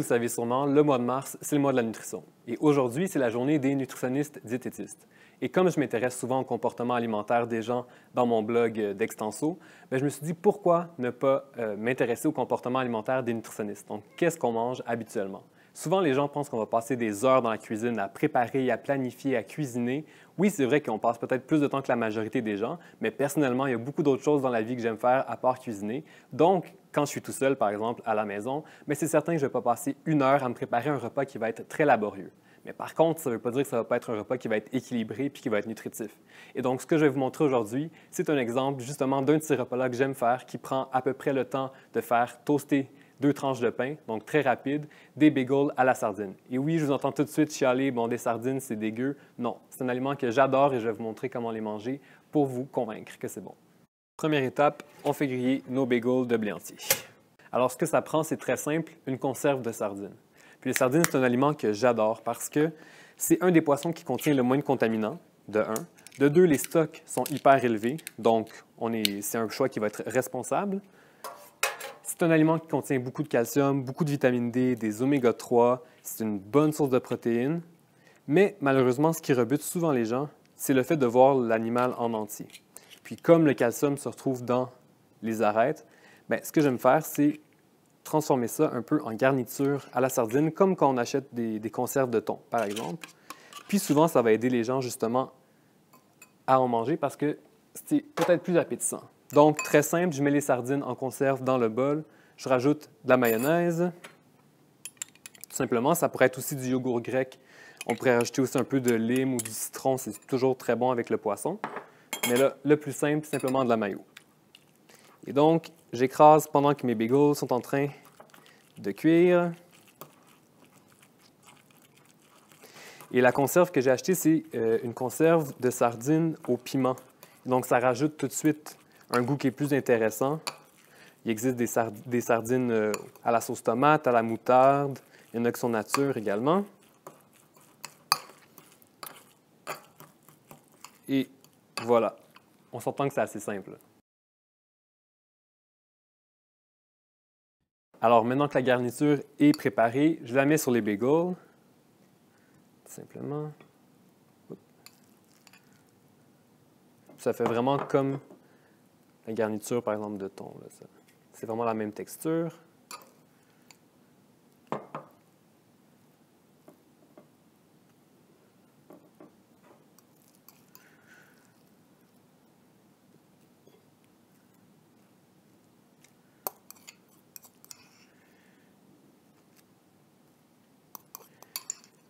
Vous savez sûrement, le mois de mars, c'est le mois de la nutrition. Et aujourd'hui, c'est la journée des nutritionnistes diététistes. Et comme je m'intéresse souvent au comportement alimentaire des gens dans mon blog d'Extenso, je me suis dit pourquoi ne pas m'intéresser au comportement alimentaire des nutritionnistes. Donc, qu'est-ce qu'on mange habituellement? Souvent, les gens pensent qu'on va passer des heures dans la cuisine à préparer, à planifier, à cuisiner. Oui, c'est vrai qu'on passe peut-être plus de temps que la majorité des gens, mais personnellement, il y a beaucoup d'autres choses dans la vie que j'aime faire à part cuisiner. Donc, quand je suis tout seul, par exemple, à la maison, c'est certain que je ne vais pas passer 1 heure à me préparer un repas qui va être très laborieux. Mais par contre, ça ne veut pas dire que ça ne va pas être un repas qui va être équilibré et qui va être nutritif. Et donc, ce que je vais vous montrer aujourd'hui, c'est un exemple justement d'un de ces repas-là que j'aime faire qui prend à peu près le temps de faire toaster 2 tranches de pain, donc très rapide, des bagels à la sardine. Et oui, je vous entends tout de suite chialer, bon, des sardines, c'est dégueu. Non, c'est un aliment que j'adore et je vais vous montrer comment les manger pour vous convaincre que c'est bon. Première étape, on fait griller nos bagels de blé entier. Alors, ce que ça prend, c'est très simple, une conserve de sardines. Puis les sardines, c'est un aliment que j'adore parce que c'est un des poissons qui contient le moins de contaminants, de 1. De 2, les stocks sont hyper élevés, donc c'est un choix qui va être responsable. C'est un aliment qui contient beaucoup de calcium, beaucoup de vitamine D, des oméga 3. C'est une bonne source de protéines. Mais malheureusement, ce qui rebute souvent les gens, c'est le fait de voir l'animal en entier. Puis comme le calcium se retrouve dans les arêtes, ce que j'aime faire, c'est transformer ça un peu en garniture à la sardine, comme quand on achète des conserves de thon, par exemple. Puis souvent, ça va aider les gens justement à en manger parce que c'est peut-être plus appétissant. Donc, très simple, je mets les sardines en conserve dans le bol. Je rajoute de la mayonnaise. Tout simplement, ça pourrait être aussi du yogourt grec. On pourrait rajouter aussi un peu de lime ou du citron. C'est toujours très bon avec le poisson. Mais là, le plus simple, c'est simplement de la mayo. Et donc, j'écrase pendant que mes bagels sont en train de cuire. Et la conserve que j'ai achetée, c'est une conserve de sardines au piment. Donc, ça rajoute tout de suite un goût qui est plus intéressant. Il existe des sardines à la sauce tomate, à la moutarde. Il y en a qui sont nature également. Et voilà, on s'entend que c'est assez simple. Alors, maintenant que la garniture est préparée, je la mets sur les bagels. Simplement. Ça fait vraiment comme la garniture, par exemple, de thon. C'est vraiment la même texture.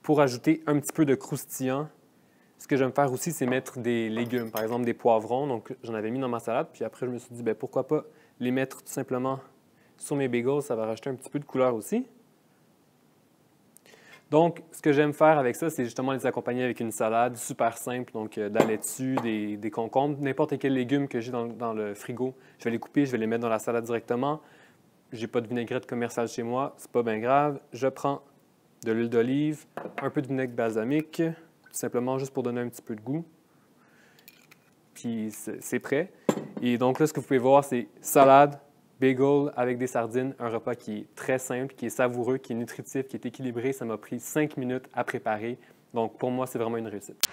Pour ajouter un petit peu de croustillant, ce que j'aime faire aussi, c'est mettre des légumes, par exemple des poivrons. Donc, j'en avais mis dans ma salade, puis après, je me suis dit, pourquoi pas les mettre tout simplement sur mes bagels, ça va rajouter un petit peu de couleur aussi. Donc, ce que j'aime faire avec ça, c'est justement les accompagner avec une salade super simple, donc de la laitue, des concombres, n'importe quel légume que j'ai dans le frigo. Je vais les couper, je vais les mettre dans la salade directement. Je n'ai pas de vinaigrette commerciale chez moi, c'est pas bien grave. Je prends de l'huile d'olive, un peu de vinaigre balsamique, tout simplement juste pour donner un petit peu de goût. Puis c'est prêt. Et donc là, ce que vous pouvez voir, c'est salade, bagel avec des sardines, un repas qui est très simple, qui est savoureux, qui est nutritif, qui est équilibré. Ça m'a pris 5 minutes à préparer. Donc pour moi, c'est vraiment une réussite.